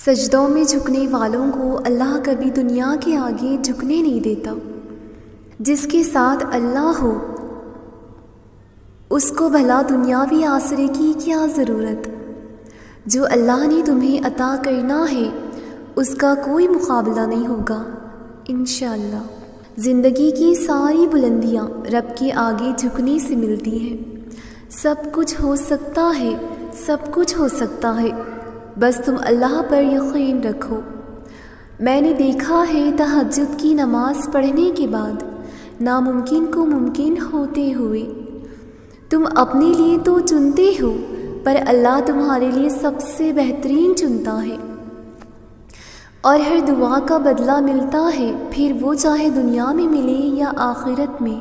سجدوں میں جھکنے والوں کو اللہ کبھی دنیا کے آگے جھکنے نہیں دیتا۔ جس کے ساتھ اللہ ہو اس کو بھلا دنیاوی آسرے کی کیا ضرورت؟ جو اللہ نے تمہیں عطا کرنا ہے اس کا کوئی مقابلہ نہیں ہوگا انشاءاللہ۔ زندگی کی ساری بلندیاں رب کے آگے جھکنے سے ملتی ہیں۔ سب کچھ ہو سکتا ہے، سب کچھ ہو سکتا ہے، بس تم اللہ پر یقین رکھو۔ میں نے دیکھا ہے تہجد کی نماز پڑھنے کے بعد ناممکن کو ممکن ہوتے ہوئے۔ تم اپنے لیے تو چنتے ہو پر اللہ تمہارے لیے سب سے بہترین چنتا ہے، اور ہر دعا کا بدلہ ملتا ہے، پھر وہ چاہے دنیا میں ملے یا آخرت میں۔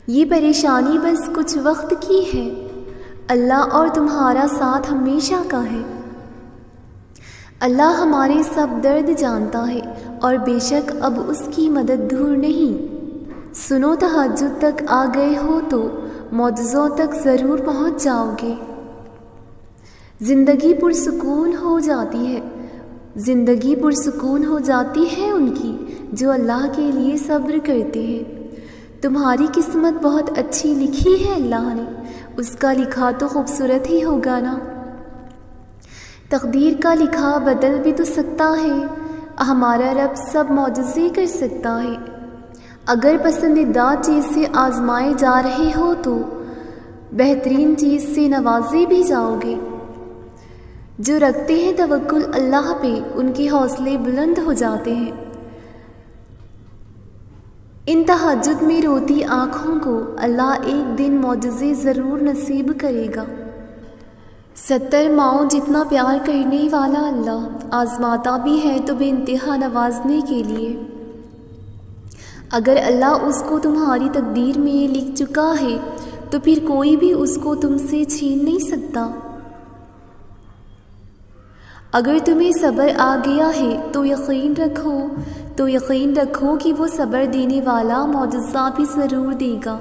یہ پریشانی بس کچھ وقت کی ہے، اللہ اور تمہارا ساتھ ہمیشہ کا ہے۔ اللہ ہمارے سب درد جانتا ہے اور بے شک اب اس کی مدد دور نہیں۔ سنو، تہجد تک آ گئے ہو تو معجزوں تک ضرور پہنچ جاؤ گے۔ زندگی پرسکون ہو جاتی ہے، زندگی پرسکون ہو جاتی ہے ان کی جو اللہ کے لیے صبر کرتے ہیں۔ تمہاری قسمت بہت اچھی لکھی ہے اللہ نے، اس کا لکھا تو خوبصورت ہی ہوگا نا۔ تقدیر کا لکھا بدل بھی تو سکتا ہے، ہمارا رب سب معجزے کر سکتا ہے۔ اگر پسندیدہ چیز سے آزمائے جا رہے ہو تو بہترین چیز سے نوازے بھی جاؤ گے۔ جو رکھتے ہیں توکل اللہ پہ ان کے حوصلے بلند ہو جاتے ہیں۔ ان تہجد میں روتی آنکھوں کو اللہ ایک دن معجزے ضرور نصیب کرے گا۔ 70 ماؤں جتنا پیار کرنے والا اللہ آزماتا بھی ہے تو بے انتہا نوازنے کے لیے۔ اگر اللہ اس کو تمہاری تقدیر میں لکھ چکا ہے تو پھر کوئی بھی اس کو تم سے چھین نہیں سکتا۔ اگر تمہیں صبر آ گیا ہے تو یقین رکھو کہ وہ صبر دینے والا معجزہ بھی ضرور دے گا۔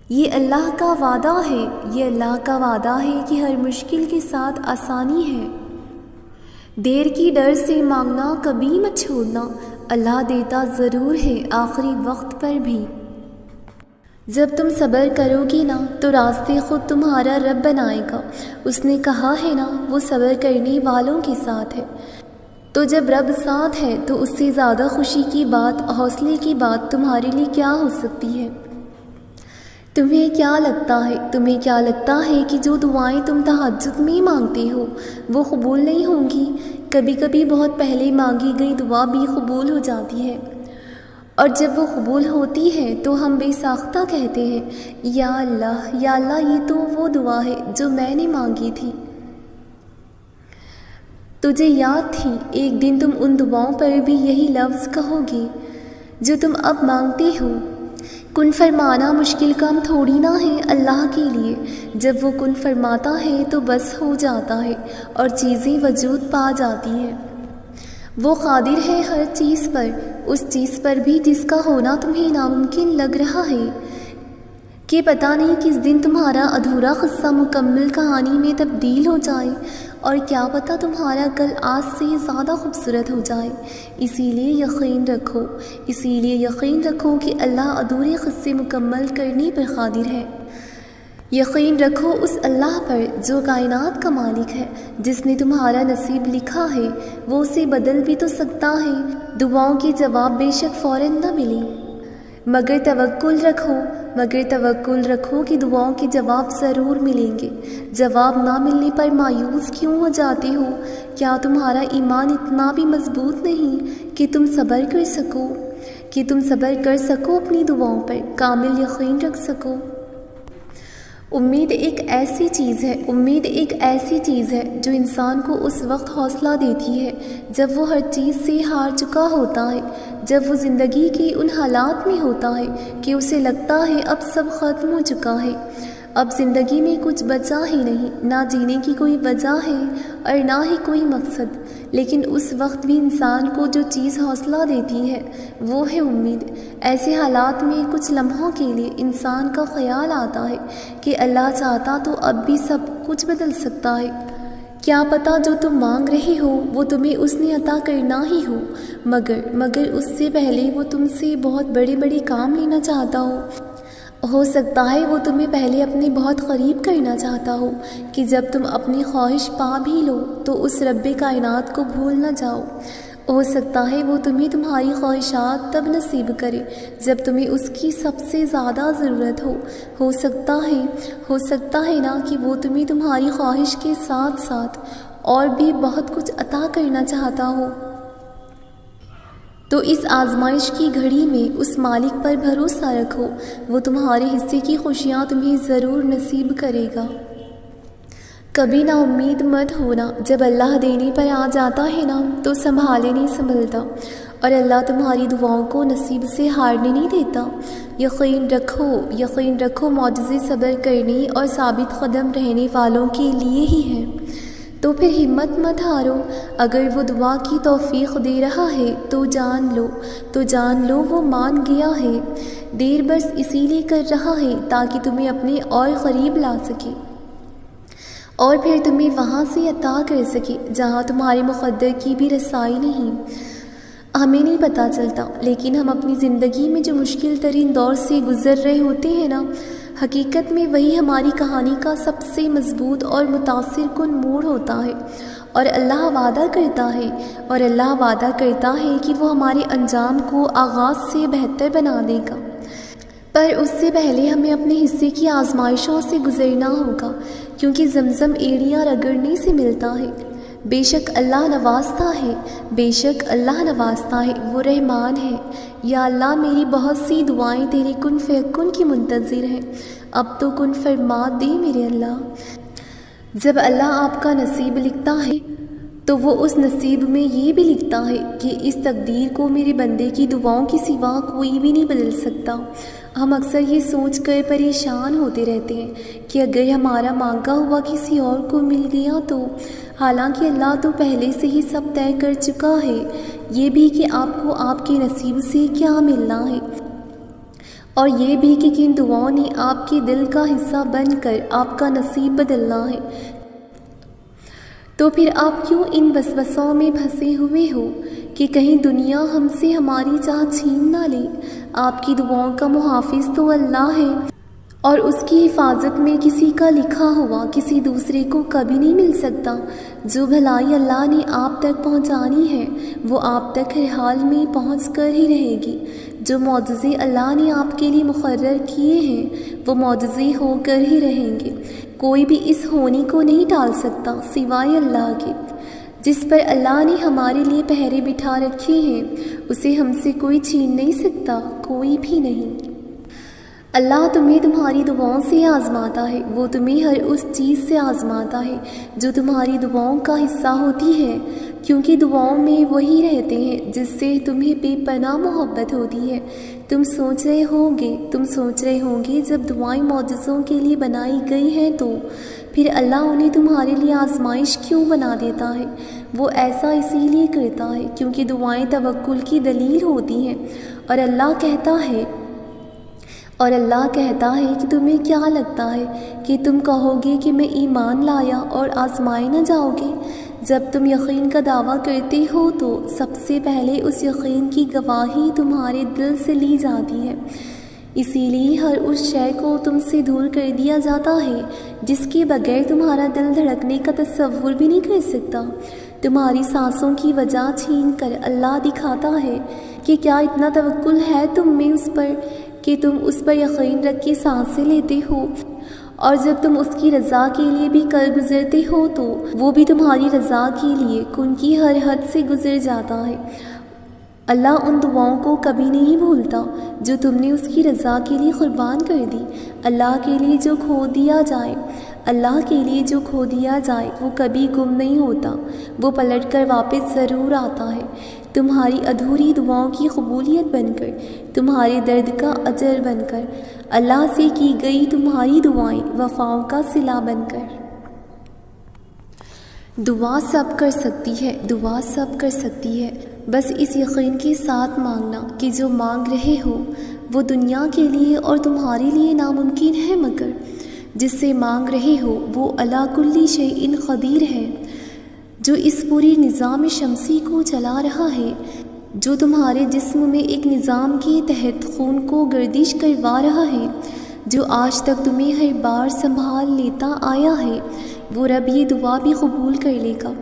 یہ اللہ کا وعدہ ہے، یہ اللہ کا وعدہ ہے کہ ہر مشکل کے ساتھ آسانی ہے۔ دیر کی ڈر سے مانگنا کبھی مت چھوڑنا، اللہ دیتا ضرور ہے آخری وقت پر بھی۔ جب تم صبر کرو گی نا تو راستے خود تمہارا رب بنائے گا۔ اس نے کہا ہے نا وہ صبر کرنے والوں کے ساتھ ہے۔ تو جب رب ساتھ ہے تو اس سے زیادہ خوشی کی بات، حوصلے کی بات تمہارے لیے کیا ہو سکتی ہے؟ تمہیں کیا لگتا ہے کہ جو دعائیں تم تہجد میں مانگتے ہو وہ قبول نہیں ہوں گی؟ کبھی کبھی بہت پہلے مانگی گئی دعا بھی قبول ہو جاتی ہے، اور جب وہ قبول ہوتی ہے تو ہم بے ساختہ کہتے ہیں یا اللہ یہ تو وہ دعا ہے جو میں نے مانگی تھی۔ تجھے یاد تھی ایک دن تم ان دعاؤں پر بھی یہی لفظ کہو گے جو تم اب مانگتے ہو۔ کن فرمانا مشکل کام تھوڑی نہ ہے اللہ کے لیے، جب وہ کن فرماتا ہے تو بس ہو جاتا ہے اور چیزیں وجود پا جاتی ہیں۔ وہ قادر ہے ہر چیز پر، اس چیز پر بھی جس کا ہونا تمہیں ناممکن لگ رہا ہے، کہ پتہ نہیں کس دن تمہارا ادھورا قصہ مکمل کہانی میں تبدیل ہو جائے، اور کیا پتہ تمہارا کل آج سے زیادہ خوبصورت ہو جائے۔ اسی لیے یقین رکھو کہ اللہ ادھورے قصے مکمل کرنے پر قادر ہے۔ یقین رکھو اس اللہ پر جو کائنات کا مالک ہے، جس نے تمہارا نصیب لکھا ہے، وہ اسے بدل بھی تو سکتا ہے۔ دعاؤں کے جواب بے شک فوراً نہ ملے، مگر توکل رکھو کہ دعاؤں کے جواب ضرور ملیں گے۔ جواب نہ ملنے پر مایوس کیوں ہو جاتے ہو؟ کیا تمہارا ایمان اتنا بھی مضبوط نہیں کہ تم صبر کر سکو اپنی دعاؤں پر کامل یقین رکھ سکو؟ امید ایک ایسی چیز ہے جو انسان کو اس وقت حوصلہ دیتی ہے جب وہ ہر چیز سے ہار چکا ہوتا ہے، جب وہ زندگی کے ان حالات میں ہوتا ہے کہ اسے لگتا ہے اب سب ختم ہو چکا ہے، اب زندگی میں کچھ بچا ہی نہیں، نہ جینے کی کوئی وجہ ہے اور نہ ہی کوئی مقصد۔ لیکن اس وقت بھی انسان کو جو چیز حوصلہ دیتی ہے وہ ہے امید۔ ایسے حالات میں کچھ لمحوں کے لیے انسان کا خیال آتا ہے کہ اللہ چاہتا تو اب بھی سب کچھ بدل سکتا ہے، کیا پتہ جو تم مانگ رہے ہو وہ تمہیں اس نے عطا کرنا ہی ہو، مگر اس سے پہلے وہ تم سے بہت بڑے بڑے کام لینا چاہتا ہو سکتا ہے وہ تمہیں پہلے اپنے بہت قریب کرنا چاہتا ہو کہ جب تم اپنی خواہش پا بھی لو تو اس رب کائنات کو بھول نہ جاؤ۔ ہو سکتا ہے وہ تمہیں تمہاری خواہشات تب نصیب کرے جب تمہیں اس کی سب سے زیادہ ضرورت ہو سکتا ہے نا کہ وہ تمہیں تمہاری خواہش کے ساتھ ساتھ اور بھی بہت کچھ عطا کرنا چاہتا ہو۔ تو اس آزمائش کی گھڑی میں اس مالک پر بھروسہ رکھو، وہ تمہارے حصے کی خوشیاں تمہیں ضرور نصیب کرے گا۔ کبھی نا امید مت ہونا، جب اللہ دینے پر آ جاتا ہے نا تو سنبھالے نہیں سنبھلتا، اور اللہ تمہاری دعاؤں کو نصیب سے ہارنے نہیں دیتا۔ یقین رکھو معجزے صبر کرنے اور ثابت قدم رہنے والوں کے لیے ہی ہیں۔ تو پھر ہمت مت ہارو، اگر وہ دعا کی توفیق دے رہا ہے تو جان لو وہ مان گیا ہے، دیر بس اسی لیے کر رہا ہے تاکہ تمہیں اپنے اور قریب لا سکے اور پھر تمہیں وہاں سے عطا کر سکے جہاں تمہارے مقدر کی بھی رسائی نہیں۔ ہمیں نہیں پتہ چلتا، لیکن ہم اپنی زندگی میں جو مشکل ترین دور سے گزر رہے ہوتے ہیں نا، حقیقت میں وہی ہماری کہانی کا سب سے مضبوط اور متاثر کن موڑ ہوتا ہے، اور اللہ وعدہ کرتا ہے کہ وہ ہمارے انجام کو آغاز سے بہتر بنا دے گا۔ پر اس سے پہلے ہمیں اپنے حصے کی آزمائشوں سے گزرنا ہوگا، کیونکہ زمزم ایڑیاں رگڑنے سے ملتا ہے۔ بے شک اللہ نوازتا ہے، وہ رحمان ہے۔ یا اللہ، میری بہت سی دعائیں تیرے کن فیکن کی منتظر ہیں، اب تو کن فرما دے میرے اللہ۔ جب اللہ آپ کا نصیب لکھتا ہے تو وہ اس نصیب میں یہ بھی لکھتا ہے کہ اس تقدیر کو میرے بندے کی دعاؤں کے سوا کوئی بھی نہیں بدل سکتا۔ ہم اکثر یہ سوچ کر پریشان ہوتے رہتے ہیں کہ اگر ہمارا مانگا ہوا کسی اور کو مل گیا تو، حالانکہ اللہ تو پہلے سے ہی سب طے کر چکا ہے، یہ بھی کہ آپ کو آپ کے نصیب سے کیا ملنا ہے، اور یہ بھی کہ کن دعاؤں نے آپ کے دل کا حصہ بن کر آپ کا نصیب بدلنا ہے۔ تو پھر آپ کیوں ان وسوسوں میں پھنسے ہوئے ہو کہ کہیں دنیا ہم سے ہماری چاہ چھین نہ لے؟ آپ کی دعاؤں کا محافظ تو اللہ ہے، اور اس کی حفاظت میں کسی کا لکھا ہوا کسی دوسرے کو کبھی نہیں مل سکتا۔ جو بھلائی اللہ نے آپ تک پہنچانی ہے وہ آپ تک ہر حال میں پہنچ کر ہی رہے گی۔ جو معجزے اللہ نے آپ کے لیے مقرر کیے ہیں وہ معجزے ہو کر ہی رہیں گے۔ کوئی بھی اس ہونے کو نہیں ٹال سکتا سوائے اللہ کے۔ جس پر اللہ نے ہمارے لیے پہرے بٹھا رکھے ہیں اسے ہم سے کوئی چھین نہیں سکتا، کوئی بھی نہیں۔ اللہ تمہیں تمہاری دعاؤں سے آزماتا ہے، وہ تمہیں ہر اس چیز سے آزماتا ہے جو تمہاری دعاؤں کا حصہ ہوتی ہے، کیونکہ دعاؤں میں وہی رہتے ہیں جس سے تمہیں بے پناہ محبت ہوتی ہے۔ تم سوچ رہے ہوں گے جب دعائیں معجزوں کے لیے بنائی گئی ہیں تو پھر اللہ انہیں تمہارے لیے آزمائش کیوں بنا دیتا ہے؟ وہ ایسا اسی لیے کرتا ہے کیونکہ دعائیں توکل کی دلیل ہوتی ہیں، اور اللہ کہتا ہے کہ تمہیں کیا لگتا ہے کہ تم کہو گے کہ میں ایمان لایا اور آزمائے نہ جاؤ گے؟ جب تم یقین کا دعویٰ کرتے ہو تو سب سے پہلے اس یقین کی گواہی تمہارے دل سے لی جاتی ہے، اسی لیے ہر اس شے کو تم سے دور کر دیا جاتا ہے جس کے بغیر تمہارا دل دھڑکنے کا تصور بھی نہیں کر سکتا۔ تمہاری سانسوں کی وجہ چھین کر اللہ دکھاتا ہے کہ کیا اتنا توکل ہے تم میں اس پر کہ تم اس پر یقین رکھ کے سانسیں لیتے ہو، اور جب تم اس کی رضا کے لیے بھی کر گزرتے ہو تو وہ بھی تمہاری رضا کے لیے کن کی ہر حد سے گزر جاتا ہے۔ اللہ ان دعاؤں کو کبھی نہیں بھولتا جو تم نے اس کی رضا کے لیے قربان کر دی۔ اللہ کے لیے جو کھو دیا جائے وہ کبھی گم نہیں ہوتا، وہ پلٹ کر واپس ضرور آتا ہے، تمہاری ادھوری دعاؤں کی قبولیت بن کر، تمہارے درد کا اجر بن کر، اللہ سے کی گئی تمہاری دعائیں وفاؤں کا صلہ بن کر۔ دعا سب کر سکتی ہے، بس اس یقین کے ساتھ مانگنا کہ جو مانگ رہے ہو وہ دنیا کے لیے اور تمہارے لیے ناممکن ہے، مگر جس سے مانگ رہے ہو وہ علی کل شیء قدیر ہے۔ جو اس پوری نظام شمسی کو چلا رہا ہے، جو تمہارے جسم میں ایک نظام کے تحت خون کو گردش کروا رہا ہے، جو آج تک تمہیں ہر بار سنبھال لیتا آیا ہے، وہ رب یہ دعا بھی قبول کر لے گا۔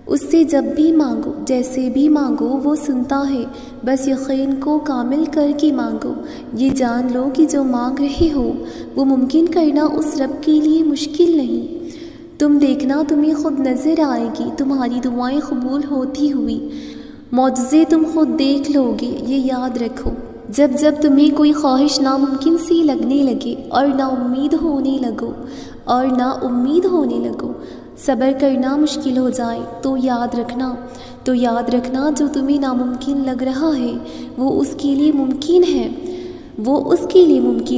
اس سے جب بھی مانگو، جیسے بھی مانگو، وہ سنتا ہے، بس یقین کو کامل کر کے مانگو۔ یہ جان لو کہ جو مانگ رہے ہو وہ ممکن کرنا اس رب کے لیے مشکل نہیں۔ تم دیکھنا، تمہیں خود نظر آئے گی تمہاری دعائیں قبول ہوتی ہوئی، معجزے تم خود دیکھ لو گے۔ یہ یاد رکھو، جب جب تمہیں کوئی خواہش ناممکن سی لگنے لگے اور نا امید ہونے لگو، صبر کرنا مشکل ہو جائے، تو یاد رکھنا جو تمہیں ناممکن لگ رہا ہے وہ اس کے لیے ممکن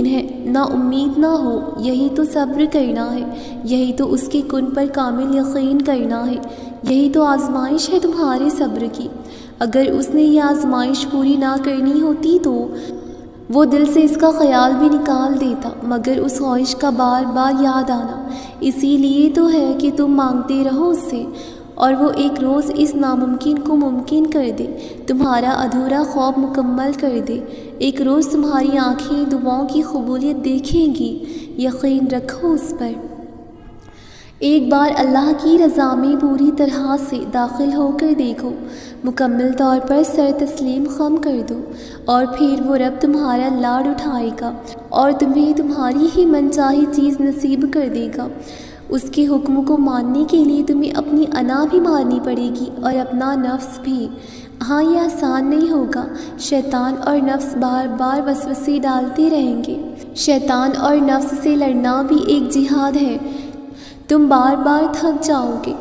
ہے۔ نا امید نہ ہو، یہی تو صبر کرنا ہے، یہی تو اس کے کن پر کامل یقین کرنا ہے، یہی تو آزمائش ہے تمہارے صبر کی۔ اگر اس نے یہ آزمائش پوری نہ کرنی ہوتی تو وہ دل سے اس کا خیال بھی نکال دیتا، مگر اس خواہش کا بار بار یاد آنا اسی لیے تو ہے کہ تم مانگتے رہو اس سے، اور وہ ایک روز اس ناممکن کو ممکن کر دے، تمہارا ادھورا خواب مکمل کر دے۔ ایک روز تمہاری آنکھیں دعاؤں کی قبولیت دیکھیں گی، یقین رکھو اس پر۔ ایک بار اللہ کی رضا میں پوری طرح سے داخل ہو کر دیکھو، مکمل طور پر سر تسلیم خم کر دو، اور پھر وہ رب تمہارا لاڈ اٹھائے گا اور تمہیں تمہاری ہی من چاہی چیز نصیب کر دے گا۔ اس کے حکم کو ماننے کے لیے تمہیں اپنی انا بھی مارنی پڑے گی اور اپنا نفس بھی۔ ہاں، یہ آسان نہیں ہوگا، شیطان اور نفس بار بار وسوسے ڈالتے رہیں گے۔ شیطان اور نفس سے لڑنا بھی ایک جہاد ہے، تم بار بار تھک جاؤ گے،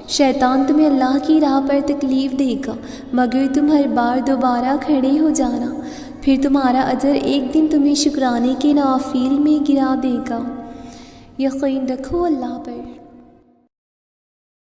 شیطان تمہیں اللہ کی راہ پر تکلیف دے گا، مگر تم ہر بار دوبارہ کھڑے ہو جانا، پھر تمہارا اجر ایک دن تمہیں شکرانے کے نوافل میں گرا دے گا۔ یقین رکھو اللہ پر۔